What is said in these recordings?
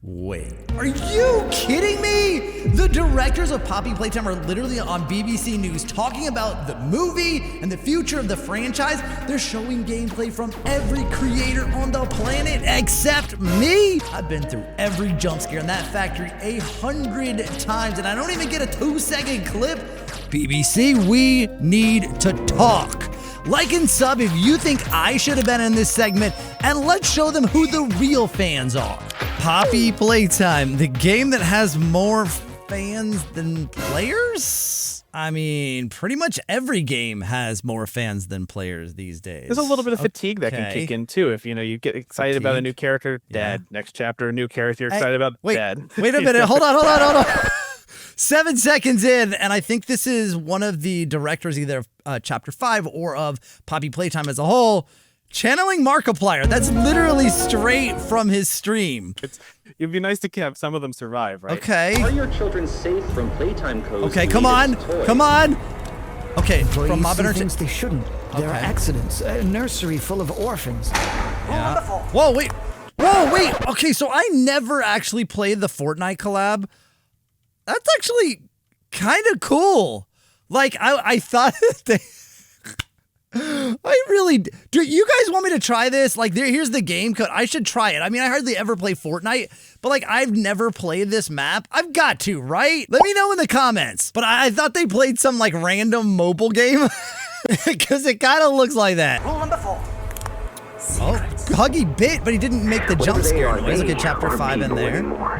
Wait, are you kidding me? The directors of Poppy Playtime are literally on BBC News talking about the movie and the future of the franchise. They're showing gameplay from every creator on the planet except me. I've been through every jump scare in that factory 100 times and I don't even get a 2-second clip. BBC, we need to talk. Like and sub if you think I should have been in this segment, and let's show them who the real fans are. Poppy Playtime, the game that has more fans than players? I mean, pretty much every game has more fans than players these days. There's a little bit of fatigue that can kick in too. If you get excited about a new character, dead. Next chapter, a new character you're excited about, dead. Wait a minute, hold on. 7 seconds in, and I think this is one of the directors either of Chapter 5 or of Poppy Playtime as a whole, channeling Markiplier. That's literally straight from his stream. It'd be nice to have some of them survive, right? Okay. Are your children safe from playtime codes? Okay, come on. Okay, from Mob see things they shouldn't. There are accidents. A nursery full of orphans. Yeah. Wonderful. Whoa, wait. Okay, so I never actually played the Fortnite collab. That's actually kind of cool. Like, I thought they... I really... Do you guys want me to try this? Like, here's the game code. I should try it. I mean, I hardly ever play Fortnite, but, like, I've never played this map. I've got to, right? Let me know in the comments. But I thought they played some, like, random mobile game. Because it kind of looks like that. Rule number 4. Oh, Huggy bit, but he didn't make the jump scare noise. Look at Chapter 5 in there.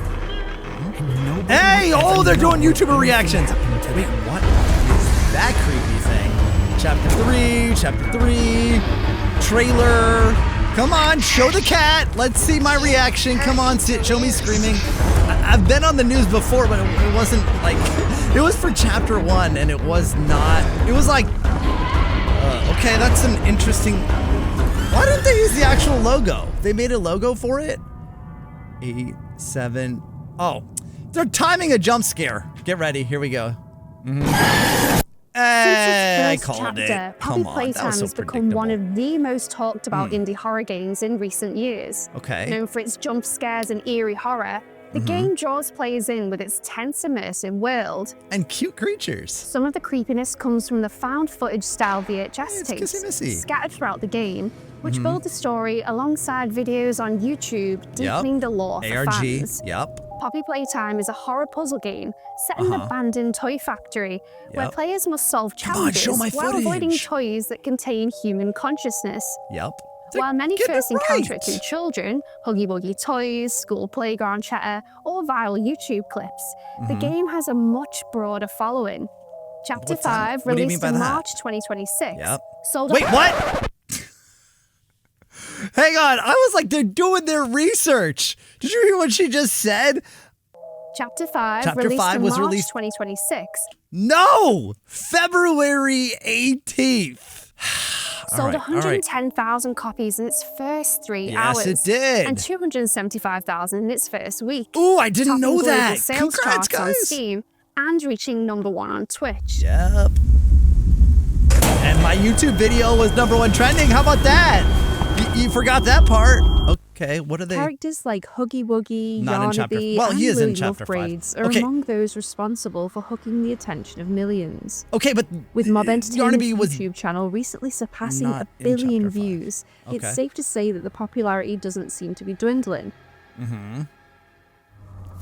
Hey! Oh, they're doing YouTuber reactions. Wait, what is that creepy thing? Chapter 3. Trailer. Come on, show the cat. Let's see my reaction. Come on, show me screaming. I've been on the news before, but it wasn't like... It was for Chapter 1, and it was not... It was like... okay, that's an interesting... Why didn't they use the actual logo? They made a logo for it? 8, 7... Oh. They're timing a jump scare. Get ready. Here we go. Hey, I called it. Poppy Playtime has become one of the most talked about indie horror games in recent years. Okay. Known for its jump scares and eerie horror, the game draws players in with its tense, immersive world. And cute creatures. Some of the creepiness comes from the found footage style VHS tapes scattered throughout the game, which build the story alongside videos on YouTube, deepening the lore for fans. Poppy Playtime is a horror puzzle game set in an abandoned toy factory where players must solve challenges while avoiding toys that contain human consciousness. While many first encounter it through children, Huggy Wuggy toys, school playground chatter, or viral YouTube clips, the game has a much broader following. Chapter 5, released in March 2026, sold Wait, what? Hang on, I was like, they're doing their research. Did you hear what she just said? Chapter 5 released in March 2026. No! February 18th. Sold 110,000 copies in its first 3 hours. Yes, it did. And 275,000 in its first week. Ooh, I didn't know that. Sales Congrats, charts on guys. Steam and reaching #1 on Twitch. Yep. And my YouTube video was #1 trending. How about that? You forgot that part. Okay, what are they? Characters like Huggy Wuggy, Yarnaby, and he is in Willy Chapter 5. Braids are among those responsible for hooking the attention of millions. Okay, but with Mob Entertainment's was YouTube channel recently surpassing 1 billion views, it's safe to say that the popularity doesn't seem to be dwindling.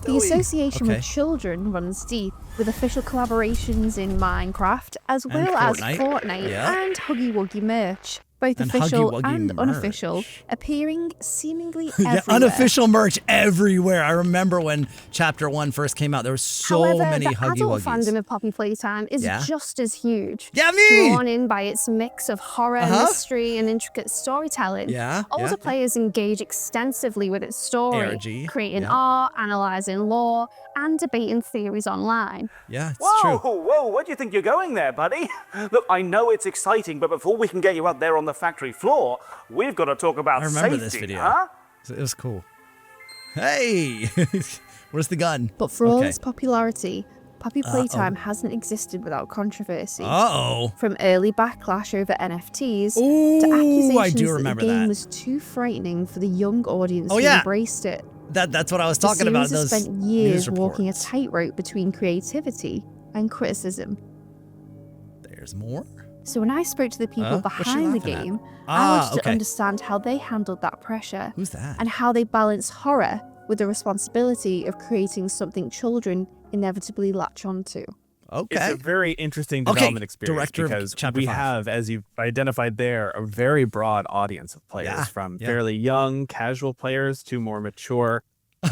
The association with children runs deep, with official collaborations in Minecraft, as well as Fortnite and Huggy Wuggy merch. Both official and unofficial, appearing seemingly everywhere. Unofficial merch everywhere. I remember when Chapter 1 first came out, there were so many Huggy Wuggies. However, the adult fandom of Poppy Playtime is just as huge. Me! Drawn in by its mix of horror, mystery, and intricate storytelling. Older players engage extensively with its story, creating art, analysing lore, and debating theories online. Yeah, it's true. Whoa, where do you think you're going there, buddy? Look, I know it's exciting, but before we can get you out there on the factory floor, we've got to talk about safety. I remember this video. Huh? It was cool. Hey! Where's the gun? But for all its popularity, Poppy Playtime hasn't existed without controversy. From early backlash over NFTs to accusations that the game was too frightening for the young audience who embraced it. That's what I was talking about. The series Those has spent years news walking a reports. tightrope between creativity and criticism. There's more. So when I spoke to the people What's she behind the laughing at? game, Ah, I wanted okay. to understand how they handled that pressure. Who's that? And how they balance horror with the responsibility of creating something children inevitably latch onto. Okay. It's a very interesting development experience Director of because Chapter we 5. have, as you've identified there, a very broad audience of players from fairly young, casual players to more mature,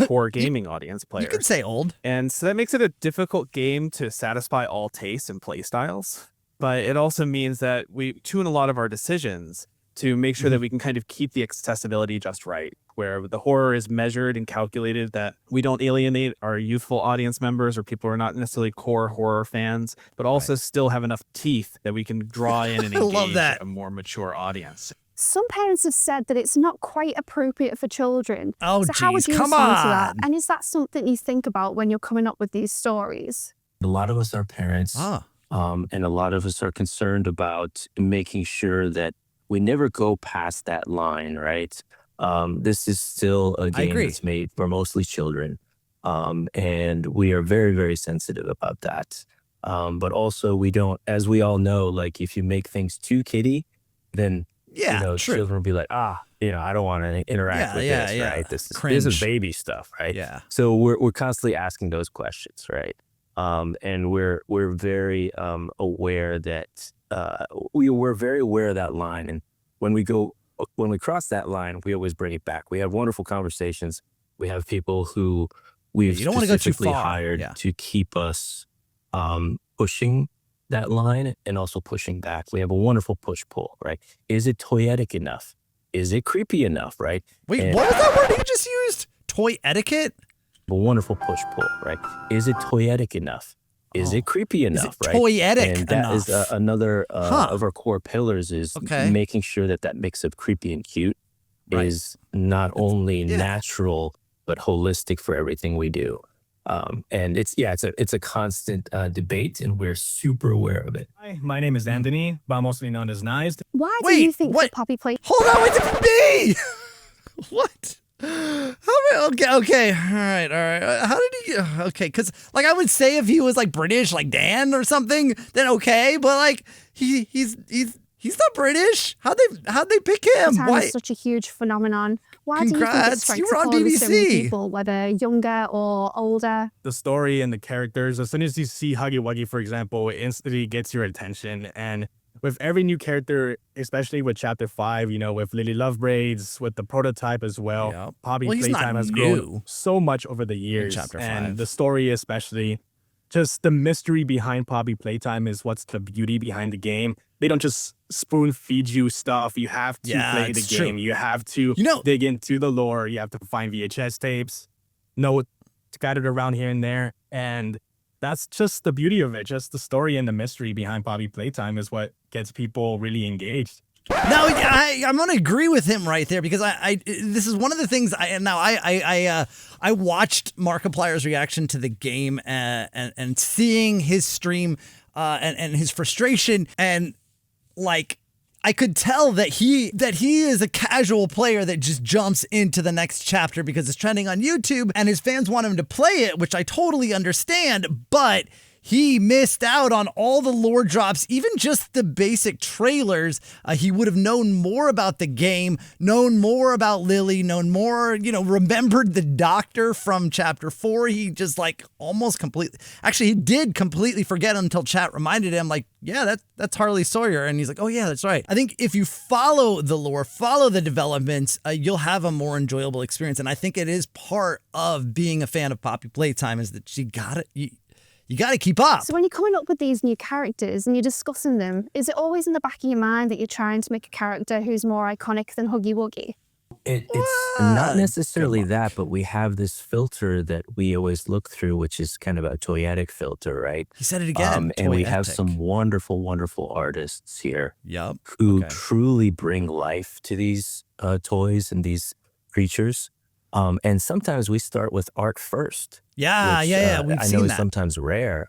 core gaming audience players. You could say old. And so that makes it a difficult game to satisfy all tastes and play styles. But it also means that we tune a lot of our decisions to make sure that we can kind of keep the accessibility just right, where the horror is measured and calculated, that we don't alienate our youthful audience members or people who are not necessarily core horror fans, but also still have enough teeth that we can draw in and engage a more mature audience. Some parents have said that it's not quite appropriate for children. Oh, so how would geez, you come respond to that? on. And is that something you think about when you're coming up with these stories? A lot of us are parents, and a lot of us are concerned about making sure that we never go past that line, right? This is still a game that's made for mostly children, and we are very, very sensitive about that. But also, we don't, as we all know, like if you make things too kiddie, then children will be like, I don't want to interact with this, right? This is baby stuff, right? Yeah. So we're constantly asking those questions, right? And we're very aware that we're very aware of that line, and when we cross that line, we always bring it back. We have wonderful conversations. We have people who we've specifically hired to keep us pushing that line and also pushing back. We have a wonderful push-pull, right? Is it toyetic enough? Is it creepy enough, right? Wait, what was that word you just used? Toy etiquette? A wonderful push-pull, right? Is it toyetic enough? Is it creepy enough, right? Toyetic and that enough? is another of our core pillars is making sure that mix of creepy and cute is not only natural, but holistic for everything we do. And it's a constant debate, and we're super aware of it. Hi, my name is Anthony, but mostly known as Nice. Why do you think that Poppy Playtime... Hold on, wait, it's me! What? Okay, all right. How did he? Okay, because like I would say if he was like British, like Dan or something, then okay. But like he's not British. How'd they pick him? Why is such a huge phenomenon? Why do you think it strikes you were on a chord with so many BBC. people, whether younger or older? The story and the characters, as soon as you see Huggy Wuggy, for example, it instantly gets your attention. And with every new character, especially with Chapter 5, with Lily Lovebraids, with the prototype as well, Poppy Playtime has grown so much over the years. In Chapter 5. And the story especially, just the mystery behind Poppy Playtime is what's the beauty behind the game. They don't just spoon feed you stuff. You have to play the game. True. You have to dig into the lore. You have to find VHS tapes, know it scattered around here and there. And that's just the beauty of it. Just the story and the mystery behind Poppy Playtime is what gets people really engaged. No, I'm gonna agree with him right there because this is one of the things I watched Markiplier's reaction to the game and seeing his stream and his frustration, and like I could tell that he is a casual player that just jumps into the next chapter because it's trending on YouTube and his fans want him to play it, which I totally understand, but he missed out on all the lore drops, even just the basic trailers. He would have known more about the game, known more about Lily, known more, remembered the doctor from Chapter 4. He just he did completely forget until chat reminded him, that's Harley Sawyer. And he's like, oh yeah, that's right. I think if you follow the lore, follow the developments, you'll have a more enjoyable experience. And I think it is part of being a fan of Poppy Playtime is that you got to keep up. So when you're coming up with these new characters and you're discussing them, is it always in the back of your mind that you're trying to make a character who's more iconic than Huggy Wuggy? It's not necessarily that, but we have this filter that we always look through, which is kind of a toyetic filter, right? He said it again. And we have some wonderful, wonderful artists here who truly bring life to these toys and these creatures. And sometimes we start with art first. We've I know seen it's that. sometimes rare.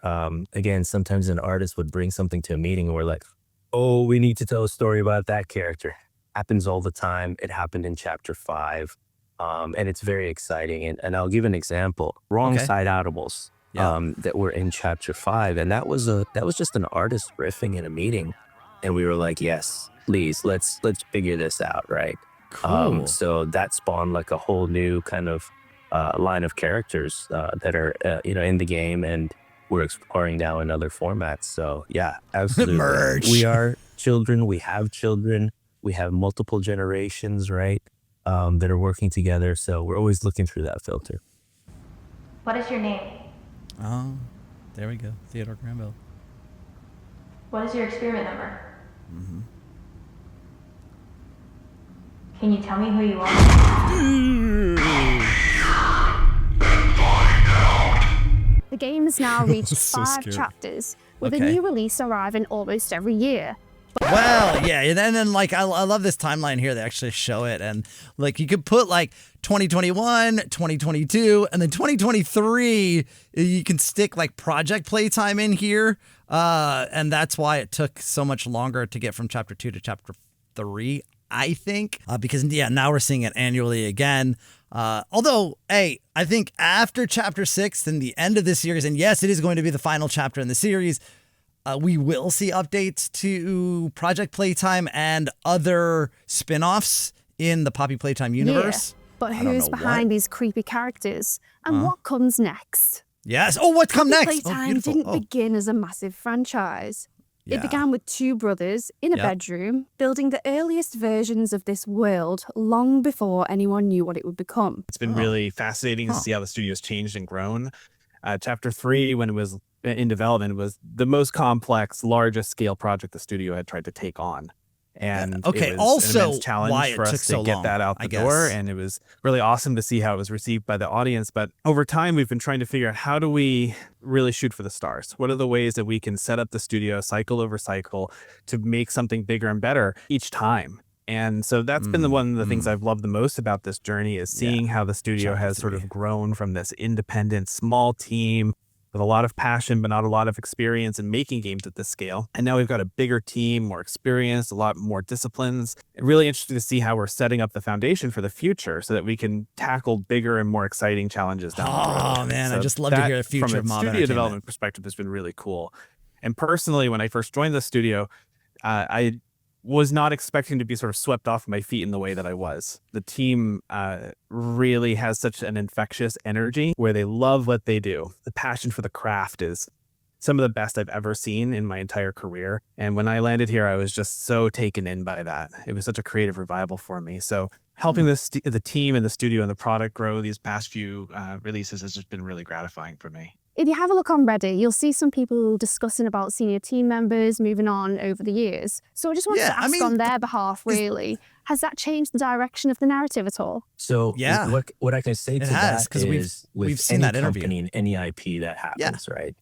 Again, sometimes an artist would bring something to a meeting and we're like, oh, we need to tell a story about that character. Happens all the time. It happened in Chapter 5. and it's very exciting. And I'll give an example. Wrong Side Outables that were in Chapter 5, and that was just an artist riffing in a meeting, and we were like, yes, please, let's figure this out, right? Cool. So that spawned like a whole new kind of line of characters that are in the game, and we're exploring now in other formats. So yeah, absolutely. Merch. We are children. We have children. We have multiple generations, right? That are working together. So we're always looking through that filter. What is your name? Oh, there we go. Theodore Granville. What is your experiment number? Can you tell me who you are? The game has now reached 5 chapters, with a new release arriving almost every year. Well, yeah, and then like I love this timeline here. They actually show it, and like you could put like 2021, 2022, and then 2023. You can stick like Project Playtime in here, and that's why it took so much longer to get from chapter 2 to chapter 3. I think because now we're seeing it annually again. Although, hey, I think after chapter 6 and the end of this series, and yes, it is going to be the final chapter in the series. We will see updates to Project Playtime and other spin-offs in the Poppy Playtime universe. Yeah, but who's behind these creepy characters? And what comes next? Yes. Oh, what's come next? Playtime didn't begin as a massive franchise. It began with 2 brothers in a bedroom, building the earliest versions of this world long before anyone knew what it would become. It's been really fascinating to see how the studio's changed and grown. Chapter 3, when it was in development, was the most complex, largest scale project the studio had tried to take on. And it was also an immense challenge why it for us took to so get long, that out I the door. guess. And it was really awesome to see how it was received by the audience. But over time, we've been trying to figure out, how do we really shoot for the stars? What are the ways that we can set up the studio cycle over cycle to make something bigger and better each time? And so that's been one of the things I've loved the most about this journey, is seeing how the studio has sort of grown from this independent small team with a lot of passion, but not a lot of experience in making games at this scale. And now we've got a bigger team, more experience, a lot more disciplines. Really interesting to see how we're setting up the foundation for the future so that we can tackle bigger and more exciting challenges down the road. Oh, man, So I just love to hear the future from of a mob studio entertainment. development perspective has been really cool. And personally, when I first joined the studio, I was not expecting to be sort of swept off my feet in the way that I was. The team really has such an infectious energy where they love what they do. The passion for the craft is some of the best I've ever seen in my entire career. And when I landed here, I was just so taken in by that. It was such a creative revival for me. So helping the team and the studio and the product grow these past few releases has just been really gratifying for me. If you have a look on Reddit, you'll see some people discussing about senior team members moving on over the years. So I just wanted to ask on their behalf, really, has that changed the direction of the narrative at all? So what I can say to that is, we've seen that interview. Company and any IP that happens, right?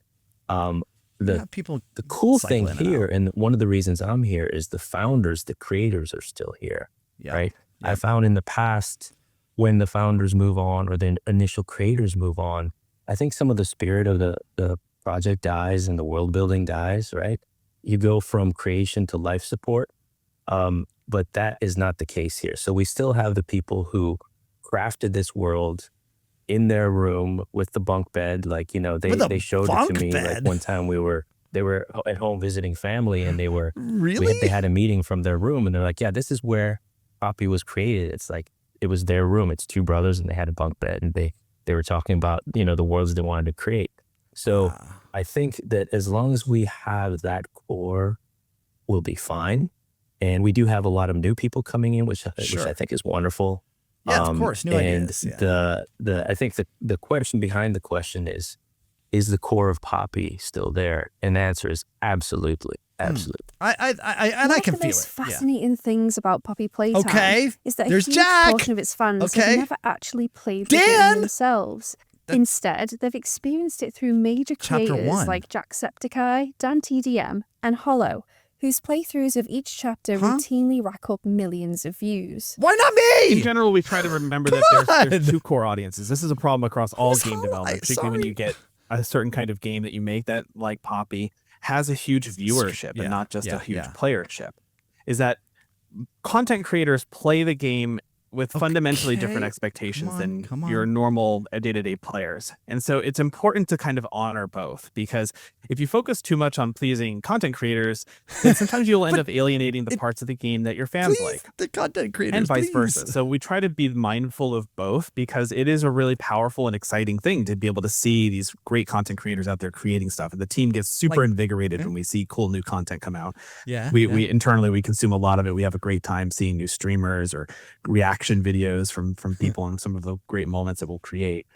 People. The cool thing here, and one of the reasons I'm here, is the founders, the creators are still here, right? I found in the past, when the founders move on or the initial creators move on, I think some of the spirit of the project dies and the world building dies, right? You go from creation to life support, but that is not the case here. So we still have the people who crafted this world in their room with the bunk bed. Like, they showed it to me. Like one time they were at home visiting family, and they had a meeting from their room, and they're like, yeah, this is where Poppy was created. It's like, it was their room. It's 2 brothers, and they had a bunk bed, and they were talking about, the worlds they wanted to create. So I think that as long as we have that core, we'll be fine. And we do have a lot of new people coming in, which I think is wonderful. Yeah, of course, new ideas. I think the question behind the question is the core of Poppy still there? And the answer is absolutely. Absolutely. I can feel it. One of the most fascinating things about Poppy Playtime is that a huge portion of its fans have never actually played the game themselves. Instead, they've experienced it through major creators like Jacksepticeye, DanTDM, and Hollow, whose playthroughs of each chapter routinely rack up millions of views. Why not me? In general, we try to remember that there's 2 core audiences. This is a problem across all game development, particularly when you get a certain kind of game that you make that, like Poppy, has a huge viewership and not just a huge playership, is that content creators play the game with fundamentally different expectations than your normal day-to-day players. And so it's important to kind of honor both, because if you focus too much on pleasing content creators, then sometimes you'll end up alienating the parts of the game that your fans like. The content creators, and vice versa. So we try to be mindful of both, because it is a really powerful and exciting thing to be able to see these great content creators out there creating stuff. And the team gets super invigorated when we see cool new content come out. We internally, we consume a lot of it. We have a great time seeing new streamers or reaction videos from people and some of the great moments that we'll create.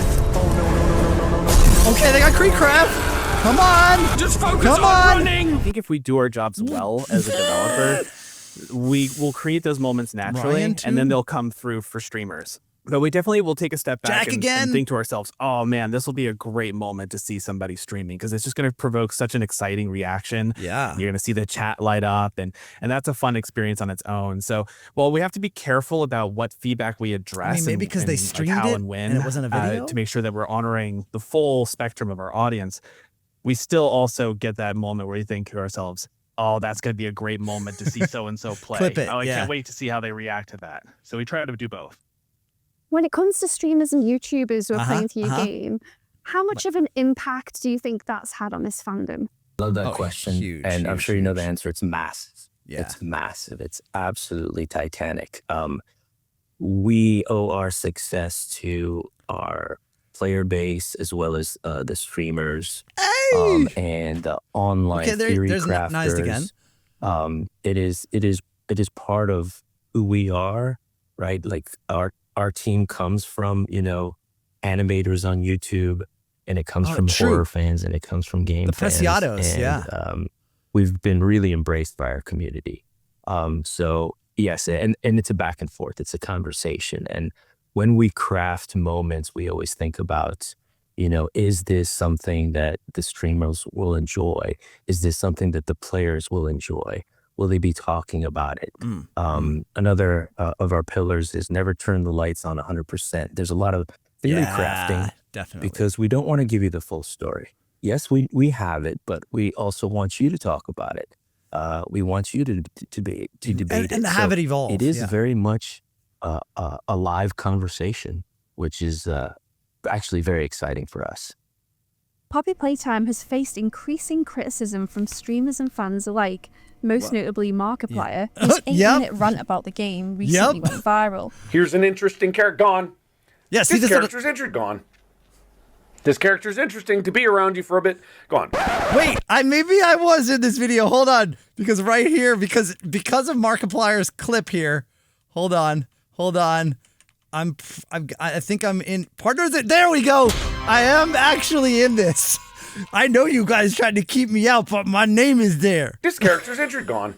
Okay, they got Creek Craft. Come on. Just focus on running. I think if we do our jobs well as a developer, we will create those moments naturally, and then they'll come through for streamers. But we definitely will take a step back and think to ourselves, oh man, this will be a great moment to see somebody streaming, because it's just going to provoke such an exciting reaction. Yeah. You're going to see the chat light up, and that's a fun experience on its own. So, well, we have to be careful about what feedback we address. Maybe because they streamed how it and when, and it wasn't a video? to make sure that we're honoring the full spectrum of our audience. We still also get that moment where we think to ourselves, oh, that's going to be a great moment to see so-and-so play. Clip it, I can't wait to see how they react to that. So we try to do both. When it comes to streamers and YouTubers who are playing through your game, how much of an impact do you think that's had on this fandom? Love that question. I'm sure you know the answer. It's massive. Yeah. It's massive. It's absolutely titanic. We owe our success to our player base, as well as the streamers and the online theory crafters. It is part of who we are, right? Like our team comes from, animators on YouTube, and it comes from horror fans, and it comes from game fans. The Preciados, we've been really embraced by our community. So yes, and it's a back and forth. It's a conversation. And when we craft moments, we always think about, is this something that the streamers will enjoy? Is this something that the players will enjoy? Will they be talking about it? Another of our pillars is never turn the lights on 100%. There's a lot of theory crafting, definitely, because we don't want to give you the full story. Yes, we have it, but we also want you to talk about it. We want you to debate it. And have it evolve. It is very much a live conversation, which is actually very exciting for us. Poppy Playtime has faced increasing criticism from streamers and fans alike, most notably Markiplier, whose 8-minute rant about the game recently went viral. Here's an interesting character. Gone. Yeah, see, this character's interesting. Gone. This character's interesting to be around you for a bit. Gone. Wait, maybe I was in this video. Hold on, because right here, because of Markiplier's clip here. Hold on. I think I'm in partners. There we go. I am actually in this. I know you guys tried to keep me out, but my name is there. This character's interesting. Gone.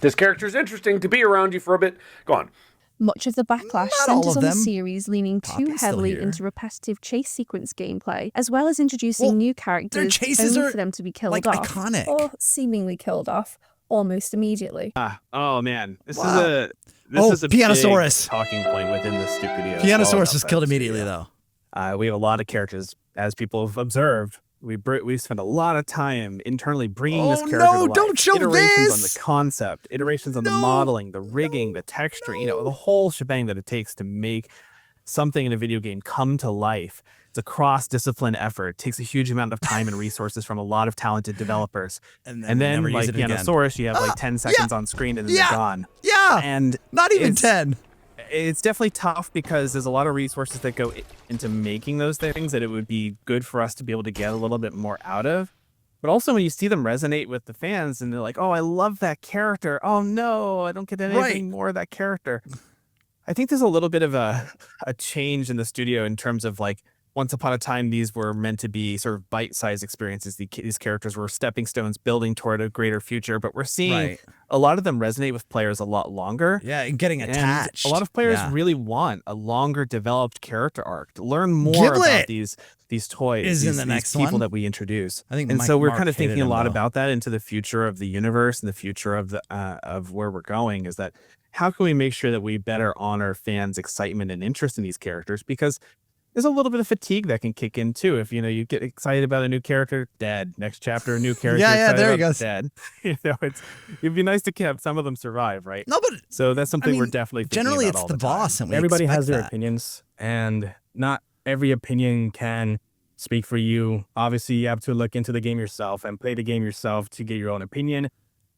This character's interesting to be around you for a bit. Gone. Much of the backlash centers on the series leaning too heavily into repetitive chase sequence gameplay, as well as introducing new characters only for them to be killed off, iconic, or seemingly killed off almost immediately. Oh man, this is a Pianosaurus big talking point within the studio. Pianosaurus was killed immediately, though. We have a lot of characters, as people have observed. We spent a lot of time internally bringing this character to life. Don't show iterations on the concept, iterations on the modeling, the rigging, the texture, the whole shebang that it takes to make something in a video game come to life. It's a cross-discipline effort. It takes a huge amount of time and resources from a lot of talented developers. And then like Pianosaurus, you have like 10 seconds on screen and then they're gone. Yeah, and not even 10. It's definitely tough because there's a lot of resources that go into making those things that it would be good for us to be able to get a little bit more out of. But also when you see them resonate with the fans and they're like, oh, I love that character. Oh, no, I don't get anything more of that character. I think there's a little bit of a change in the studio in terms of like, once upon a time, these were meant to be sort of bite-sized experiences. These characters were stepping stones building toward a greater future, but we're seeing a lot of them resonate with players a lot longer. Yeah, and getting attached. And a lot of players really want a longer developed character arc to learn more about these toys, these people that we introduce. I think, and so we're kind of thinking a lot about that into the future of the universe and the future of of where we're going. Is that how can we make sure that we better honor fans' excitement and interest in these characters? Because there's a little bit of fatigue that can kick in too. If you get excited about a new character, dead. Next chapter, a new character. Yeah, there he goes. Dead. It'd be nice to have some of them survive, right? No, but so that's something we're definitely thinking generally about it's all the boss, time. and everybody has their that. opinions, and not every opinion can speak for you. Obviously, you have to look into the game yourself and play the game yourself to get your own opinion.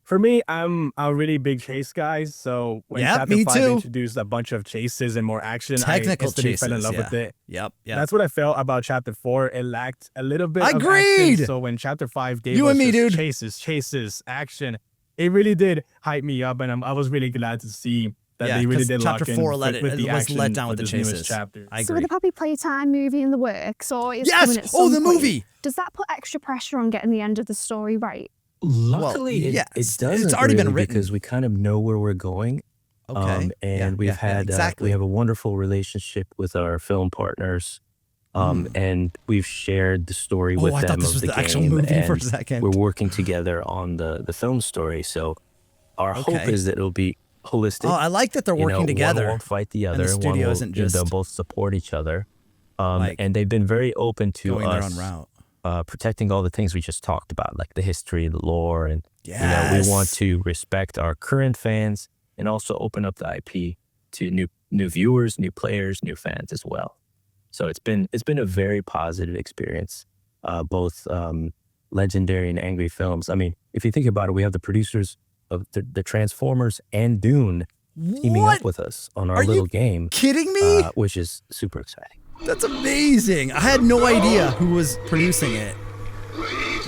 For me, I'm a really big chase guy, so when Chapter 5 introduced a bunch of chases and more action, technical I fell in love with it. Yep. That's what I felt about Chapter 4. It lacked a little bit of Agreed! action, so when Chapter 5 gave You us and me, just dude. chases, action, it really did hype me up, and I was really glad to see that they really did Chapter lock in 4 with the action let down with for the this newest chases. chapter. I So agree. with the Poppy Playtime movie in the works, or it's Yes! coming at some Oh, the point, movie! Does that put extra pressure on getting the end of the story right? Luckily, yes. it doesn't. It's already been really, written. because we kind of know where we're going. Okay. And we've had exactly. we have a wonderful relationship with our film partners. And we've shared the story with I them thought this of was the the game, actual movie for a and second. we're working together on the film story. So our hope is that it'll be holistic. Oh, I like that they're working together. One won't fight the other. And the studio one isn't just they'll both support each other. like And they've been very open to going us their own route. Protecting all the things we just talked about, like the history, the lore, and Yes. we want to respect our current fans and also open up the IP to new viewers, new players, new fans as well. So it's been a very positive experience, both Legendary and Angry Films. I mean, if you think about it, we have the producers of the Transformers and Dune teaming up with us on our little game. Kidding me? Which is super exciting. That's amazing. I had no idea who was producing it.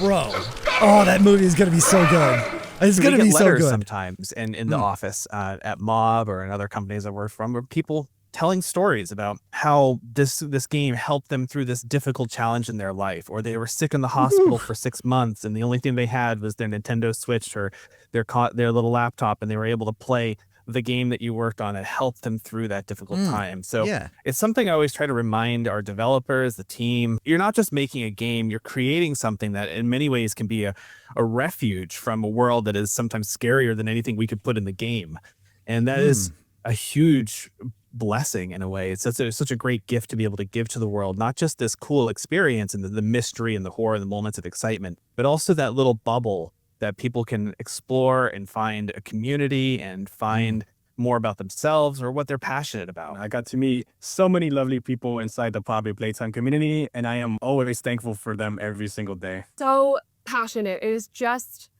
Bro. Oh, that movie is going to be so good. It's going to be so good. Sometimes in the office at Mob or in other companies I work from, where people telling stories about how this game helped them through this difficult challenge in their life, or they were sick in the hospital for 6 months and the only thing they had was their Nintendo Switch or their little laptop, and they were able to play the game that you worked on and helped them through that difficult time. So it's something I always try to remind our developers, the team. You're not just making a game, you're creating something that in many ways can be a refuge from a world that is sometimes scarier than anything we could put in the game. And that is a huge blessing in a way. It's such a great gift to be able to give to the world, not just this cool experience and the mystery and the horror and the moments of excitement, but also that little bubble that people can explore and find a community and find more about themselves or what they're passionate about. I got to meet so many lovely people inside the Poppy Playtime community, and I am always thankful for them every single day. So passionate. It is just,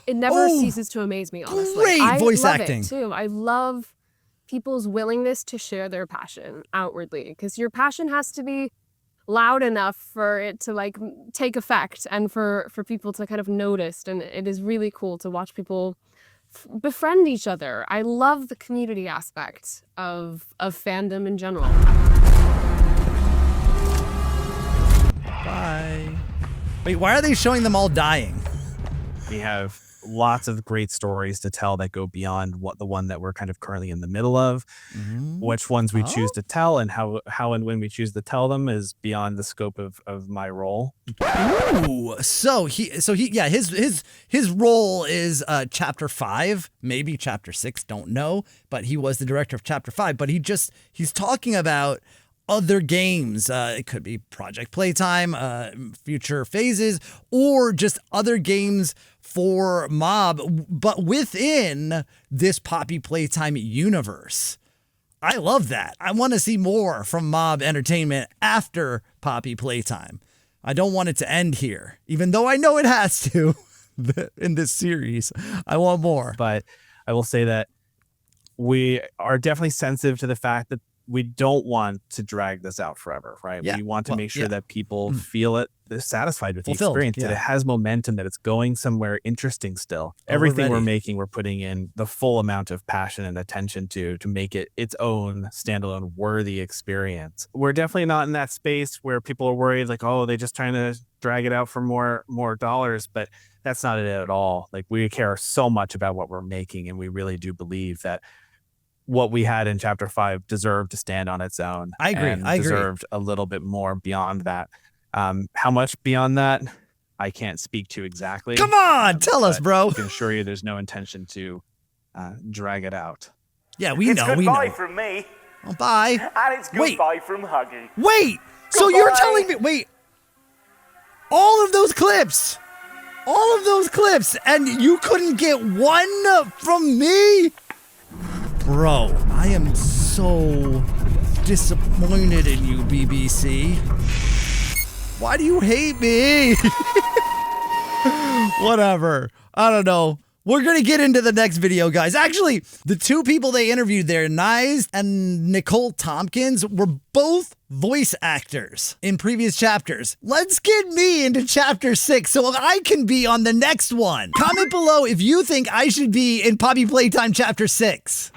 it never ceases to amaze me, honestly. Great voice I love acting. it too. I love people's willingness to share their passion outwardly, because your passion has to be loud enough for it to like take effect and for people to kind of notice. And it is really cool to watch people befriend each other. I love the community aspect of fandom in general. Bye. Wait, why are they showing them all dying? We have lots of great stories to tell that go beyond the one that we're kind of currently in the middle of. Which ones we choose to tell and how and when we choose to tell them is beyond the scope of my role. Ooh, so his role is chapter 5, maybe chapter 6, don't know, but he was the director of chapter 5, but he's talking about other games. It could be Project Playtime, future phases, or just other games for Mob, but within this Poppy Playtime universe. I love that. I want to see more from Mob Entertainment after Poppy Playtime. I don't want it to end here, even though I know it has to in this series. I want more. But I will say that we are definitely sensitive to the fact that we don't want to drag this out forever, right? Yeah. We want to make sure that people feel they're satisfied with the Fulfilled, experience, that it has momentum, that it's going somewhere interesting still. Everything we're making, we're putting in the full amount of passion and attention to make it its own standalone worthy experience. We're definitely not in that space where people are worried like, oh, they're just trying to drag it out for more dollars, but that's not it at all. Like, we care so much about what we're making, and we really do believe that what we had in chapter 5 deserved to stand on its own. I agree. And deserved a little bit more beyond that. How much beyond that, I can't speak to exactly. Come on, tell us, bro. I can assure you there's no intention to drag it out. Yeah, we know. It's goodbye from me. Oh, bye. And it's goodbye from Huggy. Wait, So you're telling me, wait, all of those clips, and you couldn't get one from me? Bro, I am so disappointed in you, BBC. Why do you hate me? Whatever. I don't know. We're going to get into the next video, guys. Actually, the two people they interviewed there, Nyes and Nicole Tompkins, were both voice actors in previous chapters. Let's get me into chapter 6 so I can be on the next one. Comment below if you think I should be in Poppy Playtime chapter 6.